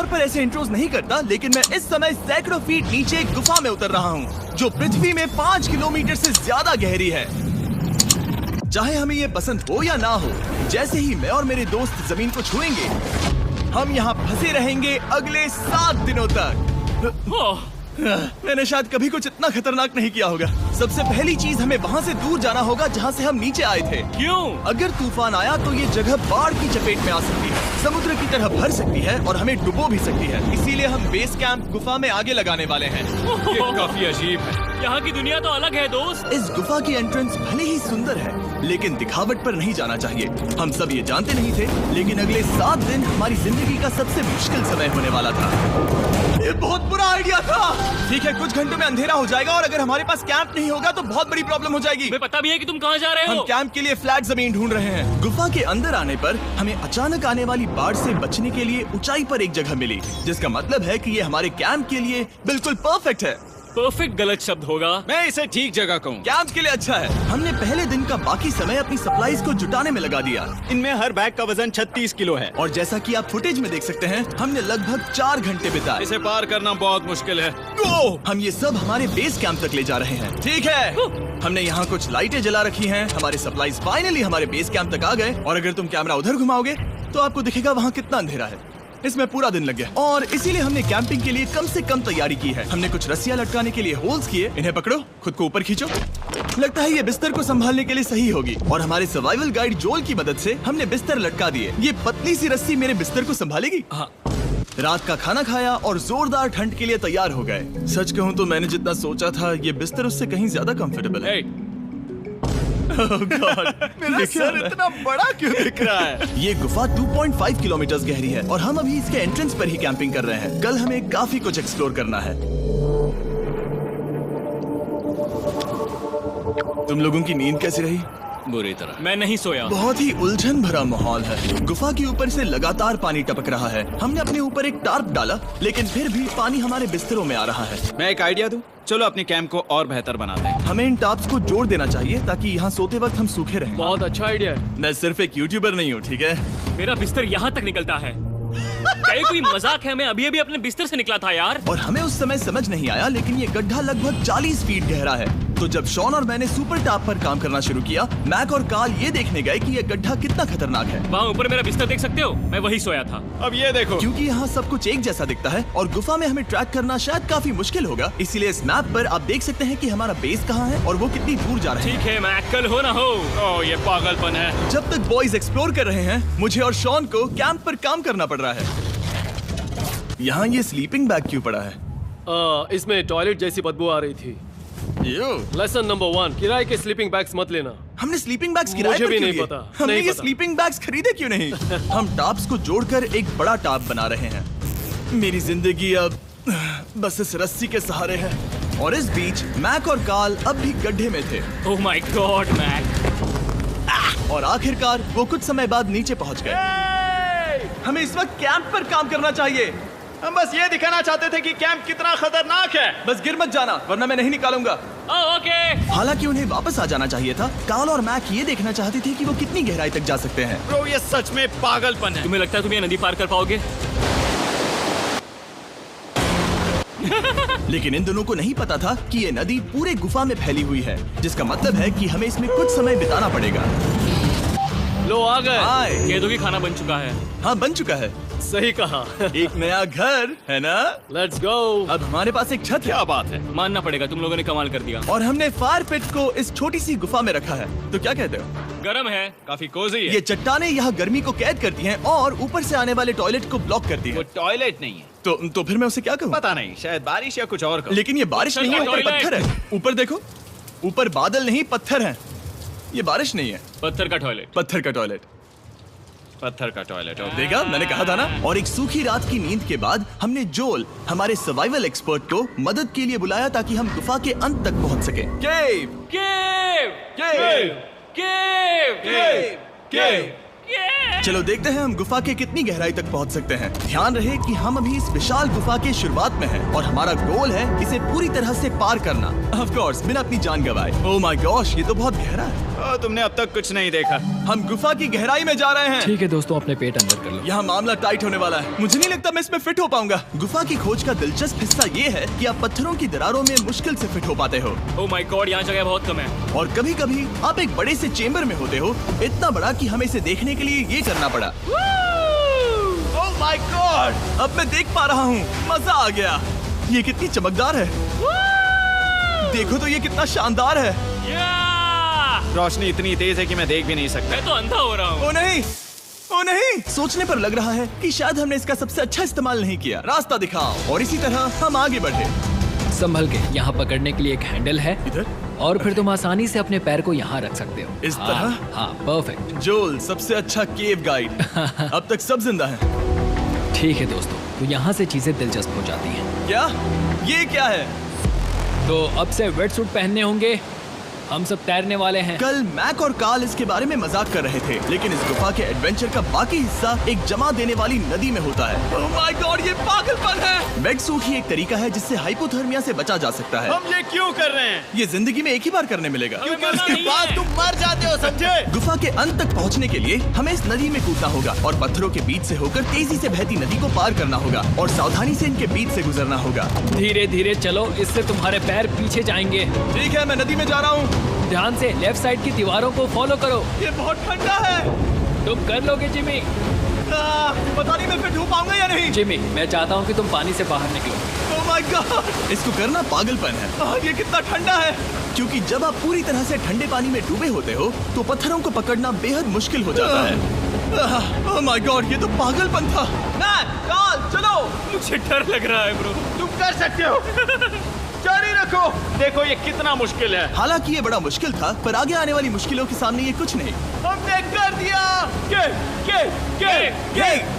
आमतौर पर ऐसे इंट्रोज नहीं करता, लेकिन मैं इस समय सैकड़ों फीट नीचे एक गुफा में उतर रहा हूँ जो पृथ्वी में 5 किलोमीटर से ज्यादा गहरी है। चाहे हमें ये पसंद हो या ना हो, जैसे ही मैं और मेरे दोस्त जमीन को छुएंगे, हम यहाँ फंसे रहेंगे अगले 7 दिनों तक। मैंने शायद कभी कुछ इतना खतरनाक नहीं किया होगा। सबसे पहली चीज, हमें वहाँ से दूर जाना होगा जहाँ से हम नीचे आए थे। क्यों? अगर तूफान आया तो ये जगह बाढ़ की चपेट में आ सकती है, समुद्र की तरह भर सकती है और हमें डुबो भी सकती है। इसीलिए हम बेस कैंप गुफा में आगे लगाने वाले हैं। ये काफी अजीब है। यहाँ की दुनिया तो अलग है दोस्त। इस गुफा की एंट्रेंस भले ही सुंदर है, लेकिन दिखावट पर नहीं जाना चाहिए। हम सब ये जानते नहीं थे, लेकिन अगले 7 दिन हमारी जिंदगी का सबसे मुश्किल समय होने वाला था। ये बहुत बुरा आइडिया था। ठीक है, कुछ घंटों में अंधेरा हो जाएगा और अगर हमारे पास कैंप नहीं होगा तो बहुत बड़ी प्रॉब्लम हो जाएगी। तुम्हें पता भी है कि तुम कहाँ जा रहे हो? हम कैंप के लिए फ्लैट जमीन ढूंढ रहे हैं। गुफा के अंदर आने पर हमें अचानक आने वाली बाढ़ से बचने के लिए ऊंचाई पर एक जगह मिली, जिसका मतलब है कि ये हमारे कैंप के लिए बिल्कुल परफेक्ट है। परफेक्ट गलत शब्द होगा। मैं इसे ठीक जगह कहूँ। कैंप के लिए अच्छा है। हमने पहले दिन का बाकी समय अपनी सप्लाईज को जुटाने में लगा दिया। इनमें हर बैग का वजन 36 किलो है और जैसा कि आप फुटेज में देख सकते हैं, हमने लगभग 4 घंटे बिताए। इसे पार करना बहुत मुश्किल है। हम ये सब हमारे बेस कैंप तक ले जा रहे हैं। ठीक है, हमने यहाँ कुछ लाइटें जला रखी हैं। हमारे सप्लाईज फाइनली हमारे बेस कैंप तक आ गए और अगर तुम कैमरा उधर घुमाओगे तो आपको दिखेगा वहाँ कितना अंधेरा है। इसमें पूरा दिन लग गया और इसीलिए हमने कैंपिंग के लिए कम से कम तैयारी की है। हमने कुछ रस्सियां लटकाने के लिए होल्स किए। इन्हें पकड़ो, खुद को ऊपर खींचो। लगता है ये बिस्तर को संभालने के लिए सही होगी और हमारे सर्वाइवल गाइड जोल की मदद से हमने बिस्तर लटका दिए। ये पतली सी रस्सी मेरे बिस्तर को संभालेगी। हाँ। रात का खाना खाया और जोरदार ठंड के लिए तैयार हो गए। सच कहूँ तो मैंने जितना सोचा था, ये बिस्तर उससे कहीं ज्यादा कंफर्टेबल है। Oh God, मेरा सर इतना बड़ा क्यों दिख रहा है? ये गुफा 2.5 किलोमीटर गहरी है और हम अभी इसके एंट्रेंस पर ही कैंपिंग कर रहे हैं। कल हमें काफी कुछ एक्सप्लोर करना है। तुम लोगों की नींद कैसी रही? बुरी तरह। मैं नहीं सोया। बहुत ही उलझन भरा माहौल है। गुफा के ऊपर से लगातार पानी टपक रहा है। हमने अपने ऊपर एक टार्प डाला, लेकिन फिर भी पानी हमारे बिस्तरों में आ रहा है। मैं एक आइडिया दूं? चलो अपने कैंप को और बेहतर बनाते हैं। हमें इन टार्प्स को जोड़ देना चाहिए ताकि यहाँ सोते वक्त हम सूखे रहें। बहुत अच्छा आइडिया है। मैं सिर्फ एक यूट्यूबर नहीं हूँ, ठीक है? मेरा बिस्तर यहाँ तक निकलता है। क्या ये कोई मजाक है? मैं अभी अभी अपने बिस्तर से निकला था यार। और हमें उस समय समझ नहीं आया, लेकिन ये गड्ढा लगभग 40 फीट गहरा है। तो जब शॉन और मैंने सुपर टाप पर काम करना शुरू किया, मैक और कार्ल ये देखने गए कि ये गड्ढा कितना खतरनाक है। वहाँ ऊपर मेरा बिस्तर देख सकते हो? मैं वही सोया था। अब ये देखो, क्योंकि यहाँ सब कुछ एक जैसा दिखता है और गुफा में हमें ट्रैक करना शायद काफी मुश्किल होगा, इसीलिए इस मैप पर आप देख सकते हैं कि हमारा बेस कहाँ है और वो कितनी दूर जा रहे हैं। ठीक है, मैं कल हो ना हो। ओह ये पागलपन है। जब तक बॉयज एक्सप्लोर कर रहे हैं, मुझे और शॉन को कैंप पर काम करना पड़ रहा है। यहाँ ये स्लीपिंग बैग क्यों पड़ा है? इसमें टॉयलेट जैसी बदबू आ रही थी। लेसन नंबर 1, किराए के स्लीपिंग बैग्स मत लेना। हमने स्लीपिंग बैग्स किराए मुझे पर भी क्यों नहीं लिए? पता, हमने नहीं ये पता। स्लीपिंग बैग्स खरीदे क्यों नहीं? हम टाप्स को जोड़कर एक बड़ा टाप बना रहे हैं। मेरी जिंदगी अब बस इस रस्सी के सहारे है। और इस बीच मैक और कार्ल अब भी गड्ढे में थे। Oh my God Mac. और आखिरकार वो कुछ समय बाद नीचे पहुंच गए। हमें इस वक्त कैंप पर काम करना चाहिए। हम बस ये दिखाना चाहते थे कि कैंप कितना खतरनाक है। बस गिर मत जाना, वरना मैं नहीं निकालूंगा। ओके। हालांकि उन्हें वापस आ जाना चाहिए था। कार्ल और मैक ये देखना चाहते थे कि वो कितनी गहराई तक जा सकते हैं। ब्रो ये सच में पागलपन है। तुम्हें लगता है तुम ये नदी पार कर पाओगे? लेकिन इन दोनों को नहीं पता था कि ये नदी पूरे गुफा में फैली हुई है, जिसका मतलब है कि हमें इसमें कुछ समय बिताना पड़ेगा। लो आ गए। हाय। कह दो कि खाना बन चुका है। हाँ, बन चुका है। सही कहा। एक नया घर है ना? Let's go. अब हमारे पास एक छत है। क्या बात है। मानना पड़ेगा, तुम लोगों ने कमाल कर दिया। और हमने फायर पिट को इस छोटी सी गुफा में रखा है। तो क्या कहते हो? गरम है। काफी कोजी है। ये चट्टानें यहाँ गर्मी को कैद करती हैं और ऊपर से आने वाले टॉयलेट को ब्लॉक करती वो है। टॉयलेट नहीं है। तो फिर मैं उसे क्या कहूँ? पता नहीं, शायद बारिश या कुछ और कहो। लेकिन ये बारिश नहीं है, ऊपर टॉयलेट। पत्थर है। ऊपर देखो, ऊपर बादल नहीं पत्थर है। ये बारिश नहीं है, पत्थर का टॉयलेट। पत्थर का टॉयलेट। पत्थर का टॉयलेट। और देखा, मैंने कहा था ना। और एक सूखी रात की नींद के बाद हमने जोल, हमारे सर्वाइवल एक्सपर्ट को मदद के लिए बुलाया ताकि हम गुफा के अंत तक पहुंच सके। केव, केव, केव, केव, केव, केव। केव। चलो देखते हैं हम गुफा के कितनी गहराई तक पहुंच सकते हैं। ध्यान रहे कि हम अभी इस विशाल गुफा के शुरुआत में हैं और हमारा गोल है इसे पूरी तरह से पार करना। ऑफ कोर्स, बिना अपनी जान गंवाए। ओह माय गॉश, ये तो बहुत गहरा है। तुमने अब तक कुछ नहीं देखा। हम गुफा की गहराई में जा रहे हैं। ठीक है दोस्तों, अपने पेट अंदर कर लो। यहाँ मामला टाइट होने वाला है। मुझे नहीं लगता मैं इसमें फिट हो पाऊंगा। गुफा की खोज का दिलचस्प हिस्सा ये है कि आप पत्थरों की दरारों में मुश्किल से फिट हो पाते हो। ओह माय गॉड, यहाँ जगह बहुत कम है। और कभी कभी आप एक बड़े से चेम्बर में होते हो, इतना बड़ा कि हमें इसे देखने के लिए ये करना पड़ा। ओह माय गॉड, अब मैं देख पा रहा हूँ, मजा आ गया। ये कितनी चमकदार है, देखो तो ये कितना शानदार है। रोशनी इतनी तेज है कि मैं देख भी नहीं सकता। मैं तो अंधा हो रहा हूँ। ओ नहीं, ओ नहीं, सोचने पर लग रहा है कि शायद हमने इसका सबसे अच्छा इस्तेमाल नहीं किया। रास्ता दिखाओ। और इसी तरह हम आगे बढ़े। संभल के, यहाँ पकड़ने के लिए एक हैंडल है इधर? और फिर तुम आसानी से अपने पैर को यहाँ रख सकते हो। इस तरह? हाँ, परफेक्ट। जोल सबसे अच्छा केव गाइड। अब तक सब जिंदा हैं। ठीक है दोस्तों, तो यहाँ से चीजें दिलचस्प हो जाती हैं। क्या? ये क्या है? तो अब से वेट सूट पहनने होंगे, हम सब तैरने वाले हैं। कल मैक और कार्ल इसके बारे में मजाक कर रहे थे, लेकिन इस गुफा के एडवेंचर का बाकी हिस्सा एक जमा देने वाली नदी में होता है। ओह माय गॉड, ये पागलपन है। वेट सूट ही एक तरीका है जिससे हाइपोथर्मिया से बचा जा सकता है। हम ये क्यों कर रहे हैं? ये जिंदगी में एक ही बार करने मिलेगा। क्योंकि उसके बाद तुम मर जाते हो, समझे? गुफा के अंत तक पहुंचने के लिए हमें इस नदी में कूदना होगा और पत्थरों के बीच से होकर तेजी से बहती नदी को पार करना होगा और सावधानी से इनके बीच से गुजरना होगा। धीरे धीरे चलो, इससे तुम्हारे पैर पीछे जाएंगे। ठीक है, मैं नदी में जा रहा हूँ। ध्यान से लेफ्ट साइड की दीवारों को फॉलो करो। ये बहुत ठंडा है। तुम कर लोगे जिमी। पता नहीं मैं फिट हो पाऊंगा या नहीं। जिमी, मैं चाहता हूँ कि तुम पानी से बाहर निकलो। ओह माय गॉड, इसको करना पागलपन है। ये कितना ठंडा है। क्योंकि जब आप पूरी तरह से ठंडे पानी में डूबे होते हो तो पत्थरों को पकड़ना बेहद मुश्किल हो जाता है। ओह माय गॉड, ये तो पागलपन था। कार्ल, चलो। मुझे डर लग रहा है ब्रो। तुम कर सकते हो। जारी रखो। देखो ये कितना मुश्किल है। हालांकि ये बड़ा मुश्किल था, पर आगे आने वाली मुश्किलों के सामने ये कुछ नहीं। हमने कर दिया।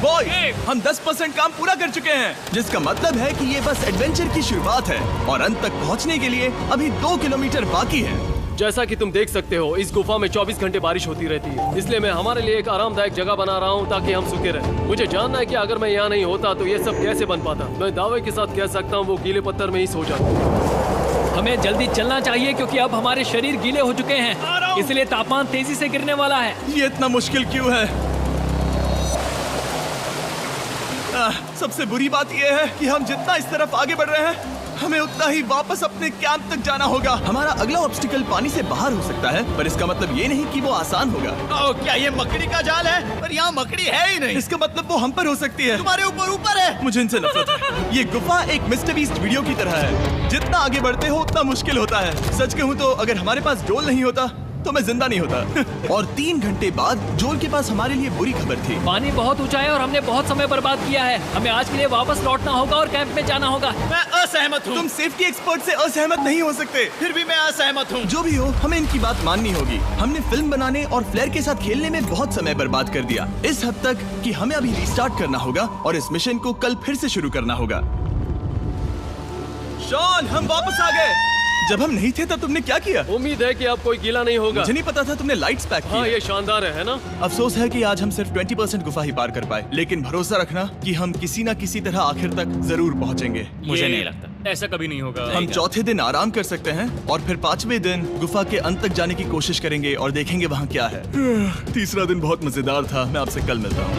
बॉय, हम 10% काम पूरा कर चुके हैं, जिसका मतलब है कि ये बस एडवेंचर की शुरुआत है और अंत तक पहुंचने के लिए अभी 2 किलोमीटर बाकी है। जैसा कि तुम देख सकते हो, इस गुफा में 24 घंटे बारिश होती रहती है। इसलिए मैं हमारे लिए एक आरामदायक जगह बना रहा हूँ ताकि हम सूखे रहें। मुझे जानना है कि अगर मैं यहाँ नहीं होता तो ये सब कैसे बन पाता। मैं दावे के साथ कह सकता हूँ वो गीले पत्थर में ही सो जाता। हमें जल्दी चलना चाहिए क्योंकि अब हमारे शरीर गीले हो चुके हैं, इसलिए तापमान तेजी से गिरने वाला है। ये इतना मुश्किल क्यों है? सबसे बुरी बात यह है कि हम जितना इस तरफ आगे बढ़ रहे हैं, हमें उतना ही वापस अपने कैंप तक जाना होगा। हमारा अगला ऑब्स्टिकल पानी से बाहर हो सकता है, पर इसका मतलब ये नहीं कि वो आसान होगा। क्या ये मकड़ी का जाल है? पर यहाँ मकड़ी है ही नहीं। इसका मतलब वो हम पर हो सकती है। तुम्हारे ऊपर है। मुझे इनसे नफरत है। ये गुफा एक मिस्टर बीस्ट वीडियो की तरह है। जितना आगे बढ़ते हो उतना मुश्किल होता है। सच कहूँ तो अगर हमारे पास जोल नहीं होता तो मैं जिंदा नहीं होता। और 3 घंटे बाद जोल के पास हमारे लिए बुरी खबर थी। पानी बहुत ऊंचा है और हमने बहुत समय बर्बाद किया है। हमें आज के लिए वापस लौटना होगा और कैंप में जाना होगा। मैं असहमत हूँ। तुम सेफ्टी एक्सपर्ट से असहमत नहीं हो सकते। फिर भी मैं असहमत हूँ। जो भी हो, हमें इनकी बात माननी होगी। हमने फिल्म बनाने और फ्लेयर के साथ खेलने में बहुत समय बर्बाद कर दिया, इस हद तक कि हमें अभी रिस्टार्ट करना होगा और इस मिशन को कल फिर से शुरू करना होगा। शॉन, हम वापस आ गए। जब हम नहीं थे तब तुमने क्या किया? उम्मीद है कि अब कोई गीला नहीं होगा। मुझे नहीं पता था तुमने लाइट्स पैक की। हाँ, ये शानदार है ना? अफसोस है कि आज हम सिर्फ 20% गुफा ही पार कर पाए, लेकिन भरोसा रखना कि हम किसी न किसी तरह आखिर तक जरूर पहुंचेंगे। मुझे नहीं लगता ऐसा कभी नहीं होगा। हम चौथे दिन आराम कर सकते हैं और फिर 5वें दिन गुफा के अंत तक जाने की कोशिश करेंगे और देखेंगे वहाँ क्या है। तीसरा दिन बहुत मजेदार था। मैं आपसे कल मिलता हूँ।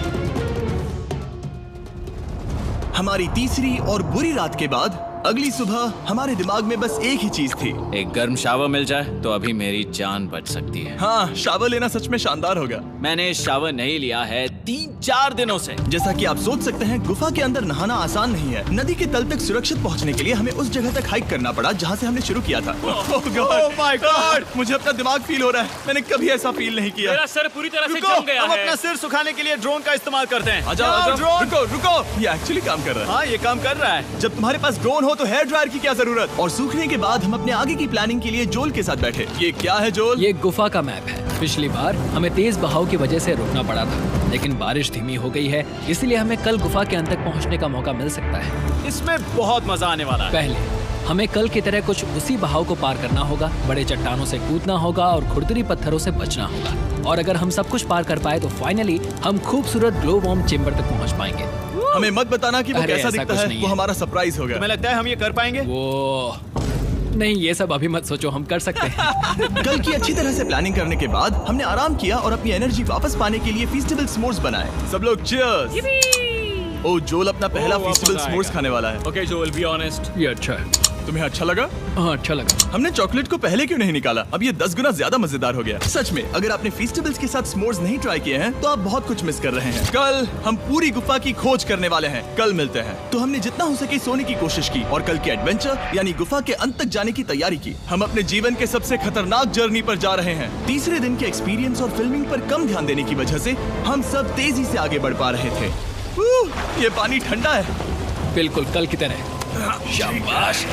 हमारी तीसरी और बुरी रात के बाद अगली सुबह हमारे दिमाग में बस एक ही चीज थी। एक गर्म शावर मिल जाए तो अभी मेरी जान बच सकती है। हाँ, शावर लेना सच में शानदार होगा। मैंने शावर नहीं लिया है 3-4 दिनों से। जैसा कि आप सोच सकते हैं, गुफा के अंदर नहाना आसान नहीं है। नदी के तल तक सुरक्षित पहुंचने के लिए हमें उस जगह तक हाइक करना पड़ा जहाँ से हमने शुरू किया था। Oh my God! मुझे अपना दिमाग फील हो रहा है। मैंने कभी ऐसा फील नहीं किया। मेरा सर पूरी तरह से रुको, जम गया हम है। अपना सिर सुखाने के लिए ड्रोन का इस्तेमाल करते हैं। आजाओ, ड्रोन। रुको रुको, ये एक्चुअली काम कर रहा है। हाँ, ये काम कर रहा है। जब तुम्हारे पास ड्रोन हो तो हेयर ड्रायर की क्या जरूरत। और सूखने के बाद हम अपने आगे की प्लानिंग के लिए जोल के साथ बैठे। ये क्या है जोल? ये गुफा का मैप है। पिछली बार हमें तेज बहाव की वजह से रुकना पड़ा था, लेकिन बारिश धीमी हो गई है, इसलिए हमें कल गुफा के अंत तक पहुंचने का मौका मिल सकता है। इसमें बहुत मजा आने वाला है। पहले हमें कल की तरह कुछ उसी बहाव को पार करना होगा, बड़े चट्टानों से कूदना होगा और खुरदरी पत्थरों से बचना होगा। और अगर हम सब कुछ पार कर पाए तो फाइनली हम खूबसूरत ग्लो वार्म चेम्बर तक पहुंच पाएंगे। हमें मत बताना कि वो अरे, कैसा ऐसा दिखता कुछ है। नहीं वो है। हमारा सरप्राइज होगा। तुम्हें लगता है हम ये कर पाएंगे? वो नहीं, ये सब अभी मत सोचो, हम कर सकते हैं। कल की अच्छी तरह से प्लानिंग करने के बाद हमने आराम किया और अपनी एनर्जी वापस पाने के लिए फीस्टेबल s'mores बनाए। सब लोग चीयर्स। ओ, जोल अपना पहला फीस्टेबल s'mores खाने वाला है। Okay Joel, be honest. ये अच्छा है। तुम्हें अच्छा लगा? हाँ, अच्छा लगा। हमने चॉकलेट को पहले क्यों नहीं निकाला? अब ये 10 गुना ज्यादा मजेदार हो गया। सच में, अगर आपने फीस्टेबल्स के साथ s'mores नहीं ट्राई किए हैं तो आप बहुत कुछ मिस कर रहे हैं। कल हम पूरी गुफा की खोज करने वाले हैं। कल मिलते हैं। तो हमने जितना हो सके सोने की कोशिश की और कल के एडवेंचर यानी गुफा के अंत तक जाने की तैयारी की। हम अपने जीवन के सबसे खतरनाक जर्नी पर जा रहे हैं। तीसरे दिन के एक्सपीरियंस और फिल्मिंग पर कम ध्यान देने की वजह से हम सब तेजी से आगे बढ़ पा रहे थे। ये पानी ठंडा है। बिल्कुल कल की तरह। शाबाश।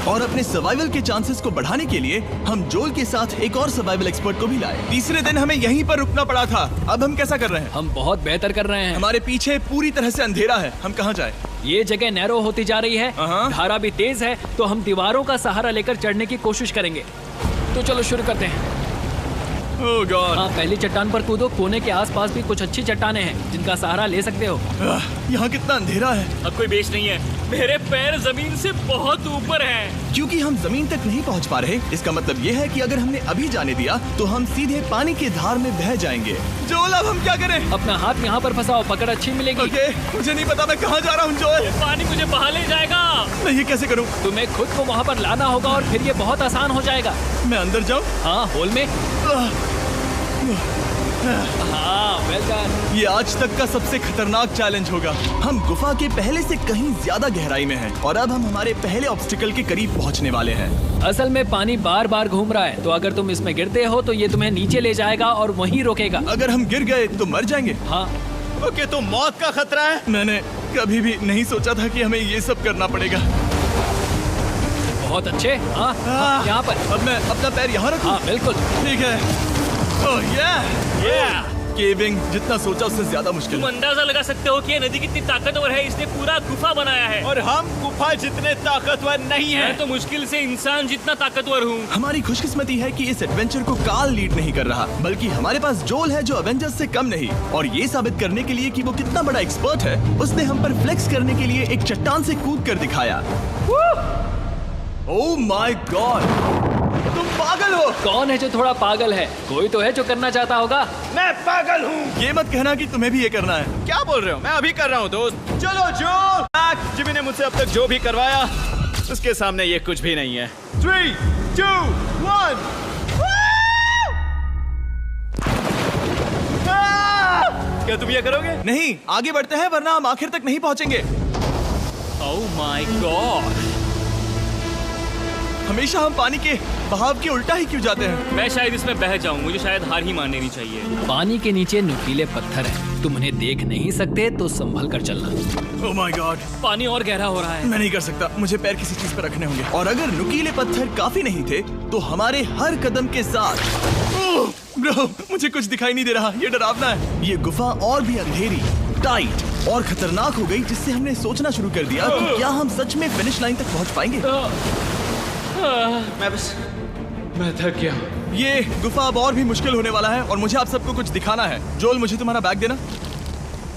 और अपने सर्वाइवल के चांसेस को बढ़ाने के लिए हम जोल के साथ एक और सर्वाइवल एक्सपर्ट को भी लाए। तीसरे दिन हमें यहीं पर रुकना पड़ा था। अब हम कैसा कर रहे हैं? हम बहुत बेहतर कर रहे हैं। हमारे पीछे पूरी तरह से अंधेरा है। हम कहाँ जाए? ये जगह नैरो होती जा रही है, धारा भी तेज है, तो हम दीवारों का सहारा लेकर चढ़ने की कोशिश करेंगे। तो चलो शुरू करते हैं। ओह गॉड। हाँ, पहली चट्टान पर कूदो। कोने के आसपास भी कुछ अच्छी चट्टानें हैं जिनका सहारा ले सकते हो। यहाँ कितना अंधेरा है। अब कोई बेस नहीं है। मेरे पैर जमीन से बहुत ऊपर हैं। क्योंकि हम जमीन तक नहीं पहुँच पा रहे, इसका मतलब ये है कि अगर हमने अभी जाने दिया तो हम सीधे पानी की धार में बह जाएंगे। जोल, अब हम क्या करें? अपना हाथ यहाँ पर फंसाओ, पकड़ अच्छी मिलेगी। ओके, मुझे नहीं पता मैं कहाँ जा रहा हूँ जोल। पानी मुझे बहा ले जाएगा। मैं ये कैसे करूँ? तुम्हें खुद को वहाँ पर लाना होगा और फिर ये बहुत आसान हो जाएगा। मैं अंदर जाऊँ? हाँ, होल में। हाँ, वेल डन। ये आज तक का सबसे खतरनाक चैलेंज होगा। हम गुफा के पहले से कहीं ज्यादा गहराई में हैं और अब हम हमारे पहले ऑब्स्टिकल के करीब पहुंचने वाले हैं। असल में पानी बार बार घूम रहा है, तो अगर तुम इसमें गिरते हो तो ये तुम्हें नीचे ले जाएगा और वहीं रोकेगा। अगर हम गिर गए तो मर जाएंगे। हाँ, ओके, तो मौत का खतरा है। मैंने कभी भी नहीं सोचा था कि हमें ये सब करना पड़ेगा। बहुत अच्छे। हाँ, यहाँ पर। अब मैं अपना पैर यहाँ रखूं? हाँ, बिल्कुल। ठीक है। ओह केविंग जितना सोचा उससे ज्यादा मुश्किल तुम है। अंदाजा लगा सकते हो कि ये नदी कितनी ताकतवर है। इसने पूरा गुफा बनाया है। और हम गुफा जितने ताकतवर नहीं है। मैं तो मुश्किल से इंसान जितना ताकतवर हूँ। हमारी खुशकिस्मती है कि इस एडवेंचर को काल लीड नहीं कर रहा, बल्कि हमारे पास जोल है जो अवेंजर्स से कम नहीं। और ये साबित करने के लिए कि वो कितना बड़ा एक्सपर्ट है, उसने हम पर फ्लेक्स करने के लिए एक चट्टान से कूद कर दिखाया। ओह माय गॉड, तुम पागल हो। कौन है जो थोड़ा पागल है? कोई तो है जो करना चाहता होगा। मैं पागल हूँ। ये मत कहना कि तुम्हें भी ये करना है। क्या बोल रहे हो? मैं अभी कर रहा हूँ दोस्त। चलो जो जिमी ने मुझसे अब तक जो भी करवाया उसके सामने ये कुछ भी नहीं है। 3, 2, 1। क्या तुम ये करोगे? नहीं, आगे बढ़ते हैं वरना हम आखिर तक नहीं पहुंचेंगे। ओह माय गॉड, हमेशा हम पानी के बहाव के उल्टा ही क्यों जाते हैं? मैं शायद इसमें बह जाऊं। मुझे शायद हार ही मान लेनी चाहिए। पानी के नीचे नुकीले पत्थर हैं। तुम उन्हें देख नहीं सकते तो संभल कर चलना। ओह माय गॉड, पानी और गहरा हो रहा है। मैं नहीं कर सकता। मुझे पैर किसी चीज पर रखने होंगे। और अगर नुकीले पत्थर काफी नहीं थे तो हमारे हर कदम के साथ ओह ब्रो, मुझे कुछ दिखाई नहीं दे रहा। ये डरावना है। ये गुफा और भी अंधेरी, टाइट और खतरनाक हो गई, जिससे हमने सोचना शुरू कर दिया कि क्या हम सच में फिनिश लाइन तक पहुंच पाएंगे। मैं थक गया। ये गुफा अब और भी मुश्किल होने वाला है और मुझे आप सबको कुछ दिखाना है। जोल, मुझे तुम्हारा बैग देना।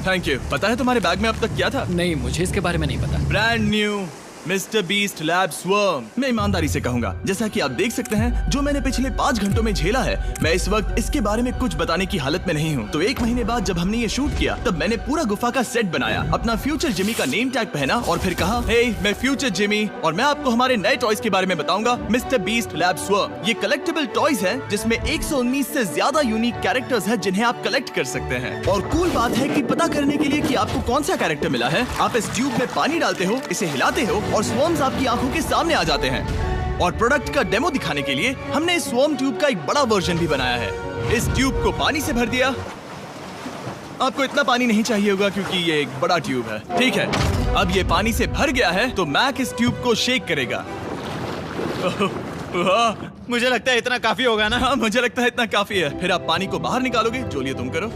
Thank you. पता है तुम्हारे बैग में अब तक क्या था? नहीं, मुझे इसके बारे में नहीं पता। Brand new mister beast lab swarm. मैं ईमानदारी से कहूंगा, जैसा कि आप देख सकते हैं, जो मैंने पिछले 5 घंटों में झेला है, मैं इस वक्त इसके बारे में कुछ बताने की हालत में नहीं हूँ। तो 1 महीने बाद जब हमने ये शूट किया, तब मैंने पूरा गुफा का सेट बनाया, अपना फ्यूचर जिमी का नेम टैग पहना और फिर कहा, हे मैं फ्यूचर जिमी और मैं आपको हमारे नए टॉयज के बारे में बताऊंगा, मिस्टर बीस्ट लैब स्वर्म। ये कलेक्टेबल टॉयज हैं जिसमें 119 से ज्यादा यूनिक कैरेक्टर्स हैं जिन्हें आप कलेक्ट कर सकते हैं। और कूल बात है कि पता करने के लिए कि आपको कौन सा कैरेक्टर मिला है, आप इस ट्यूब में पानी डालते हो, इसे हिलाते हो और स्वर्म्स आपकी आंखों के सामने आ जाते हैं। और प्रोडक्ट का डेमो दिखाने के लिए हमने इस स्वॉर्म ट्यूब का एक बड़ा वर्जन भी बनाया है। इस ट्यूब को पानी से भर दिया। आपको इतना पानी नहीं चाहिए होगा क्योंकि ये एक बड़ा ट्यूब है। ठीक है, अब ये पानी से भर गया है तो मैक इस ट्यूब को शेक करेगा। मुझे लगता है इतना काफी होगा ना? हाँ, मुझे लगता है इतना काफी है। फिर आप पानी को बाहर निकालोगे। जोलिए तुम करो।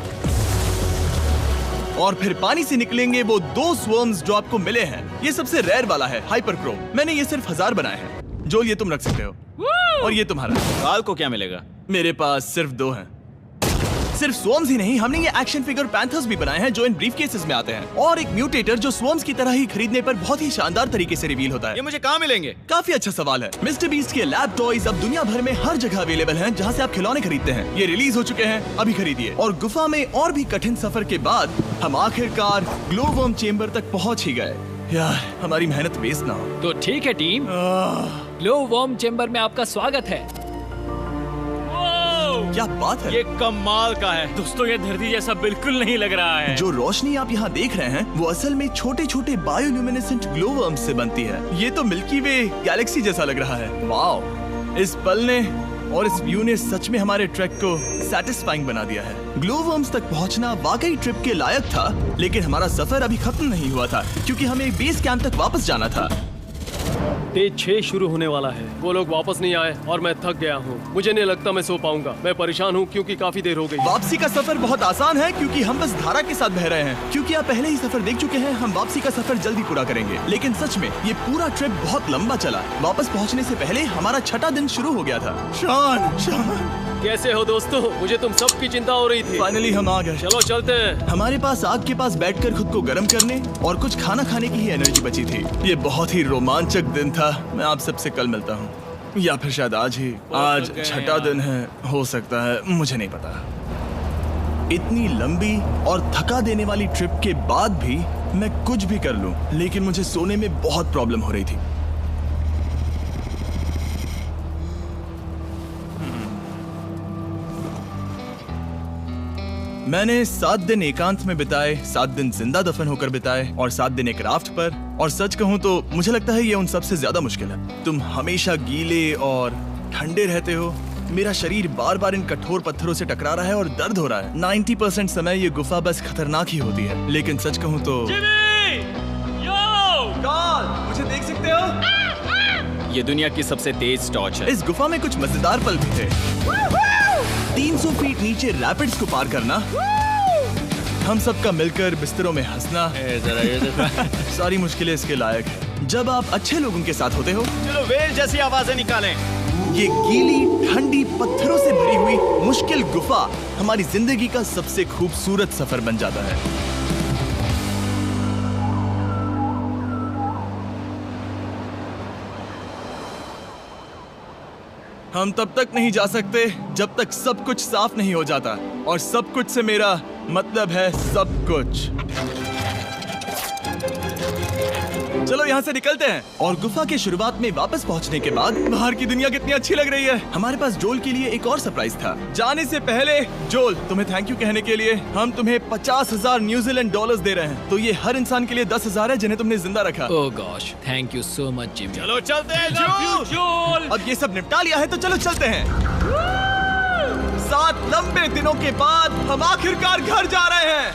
और फिर पानी से निकलेंगे वो 2 स्वर्म्स जो आपको मिले हैं। ये सबसे रेयर वाला है, हाइपरक्रोम। मैंने ये सिर्फ 1000 बनाए हैं। जोल, ये तुम रख सकते हो। और ये तुम्हारा। काल को क्या मिलेगा? मेरे पास सिर्फ 2 हैं। सिर्फ स्वॉर्म्स ही नहीं, हमने ये एक्शन फिगर पैंथर्स भी बनाए हैं जो इन ब्रीफ केसेस में आते हैं, और एक म्यूटेटर जो स्वॉर्म्स की तरह ही खरीदने पर बहुत ही शानदार तरीके से रिवील होता है। ये मुझे कहाँ मिलेंगे? काफी अच्छा सवाल है। मिस्टर बीस्ट के लैब टॉयज अब दुनिया भर में हर जगह अवेलेबल हैं जहां से आप खिलौने खरीदते हैं। ये रिलीज हो चुके हैं, अभी खरीदिए। और गुफा में और भी कठिन सफर के बाद हम आखिरकार ग्लोवर्म चेम्बर तक पहुंच ही गए। यार, हमारी मेहनत वेस्ट ना हो। तो ठीक है टीम, ग्लो वॉर्म चेम्बर में आपका स्वागत है। क्या बात है! ये कमाल का है। दोस्तों ये धरती जैसा बिल्कुल नहीं लग रहा है। जो रोशनी आप यहाँ देख रहे हैं वो असल में छोटे छोटे बायोल्यूमिनेसेंट ग्लोवर्म्स से बनती है। ये तो मिल्की वे गैलेक्सी जैसा लग रहा है। वाओ! इस पल ने और इस व्यू ने सच में हमारे ट्रैक को सैटिस्फाइंग बना दिया है। ग्लोवर्म्स तक पहुंचना वाकई ट्रिप के लायक था, लेकिन हमारा सफर अभी खत्म नहीं हुआ था क्योंकि हमें बेस कैंप तक वापस जाना था। डे 6 शुरू होने वाला है। वो लोग वापस नहीं आए और मैं थक गया हूँ। मुझे नहीं लगता मैं सो पाऊंगा। मैं परेशान हूँ क्योंकि काफी देर हो गई। वापसी का सफर बहुत आसान है क्योंकि हम बस धारा के साथ बह रहे हैं। क्योंकि आप पहले ही सफर देख चुके हैं, हम वापसी का सफर जल्दी पूरा करेंगे। लेकिन सच में ये पूरा ट्रिप बहुत लंबा चला। वापस पहुंचने से पहले हमारा 6वां दिन शुरू हो गया था। शान, कैसे हो दोस्तों? मुझे तुम सबकी चिंता हो रही थी। फाइनली हम आ गए। चलो चलते हैं। हमारे पास आग के पास बैठकर खुद को गर्म करने और कुछ खाना खाने की ही एनर्जी बची थी। ये बहुत ही रोमांचक दिन था। मैं आप सबसे कल मिलता हूँ, या फिर शायद आज ही। आज 6वां दिन है, हो सकता है, मुझे नहीं पता। इतनी लंबी और थका देने वाली ट्रिप के बाद भी मैं कुछ भी कर लूं, लेकिन मुझे सोने में बहुत प्रॉब्लम हो रही थी। मैंने 7 दिन एकांत में बिताए, 7 दिन जिंदा दफन होकर बिताए और 7 दिन एक राफ्ट पर। और सच कहूं तो मुझे लगता है ये उन सबसे ज्यादा मुश्किल है। तुम हमेशा गीले और ठंडे रहते हो। मेरा शरीर बार बार इन कठोर पत्थरों से टकरा रहा है और दर्द हो रहा है। 90% समय ये गुफा बस खतरनाक ही होती है। लेकिन सच कहूं तो कार्ल, मुझे देख सकते हो? ये दुनिया की सबसे तेज टॉर्च है। इस गुफा में कुछ मजेदार पल भी थे। 300 फीट नीचे रैपिड्स को पार करना, हम सबका मिलकर बिस्तरों में हंसना, सारी मुश्किलें इसके लायक है जब आप अच्छे लोगों के साथ होते हो। चलो वेल जैसी आवाजें निकालें। ये गीली ठंडी पत्थरों से भरी हुई मुश्किल गुफा हमारी जिंदगी का सबसे खूबसूरत सफर बन जाता है। हम तब तक नहीं जा सकते जब तक सब कुछ साफ नहीं हो जाता, और सब कुछ से मेरा मतलब है सब कुछ। चलो यहाँ से निकलते हैं। और गुफा के शुरुआत में वापस पहुँचने के बाद बाहर की दुनिया कितनी अच्छी लग रही है। हमारे पास जोल के लिए एक और सरप्राइज था। जाने से पहले जोल, तुम्हें थैंक यू कहने के लिए हम तुम्हें 50,000 न्यूजीलैंड डॉलर्स दे रहे हैं। तो ये हर इंसान के लिए 10,000 है जिन्हें तुमने जिंदा रखा। Oh gosh, thank you so much Jimmy. चलो चलते हैं जोल। अब ये सब निपटा लिया है तो चलो चलते हैं। 7 लंबे दिनों के बाद हम आखिरकार घर जा रहे हैं।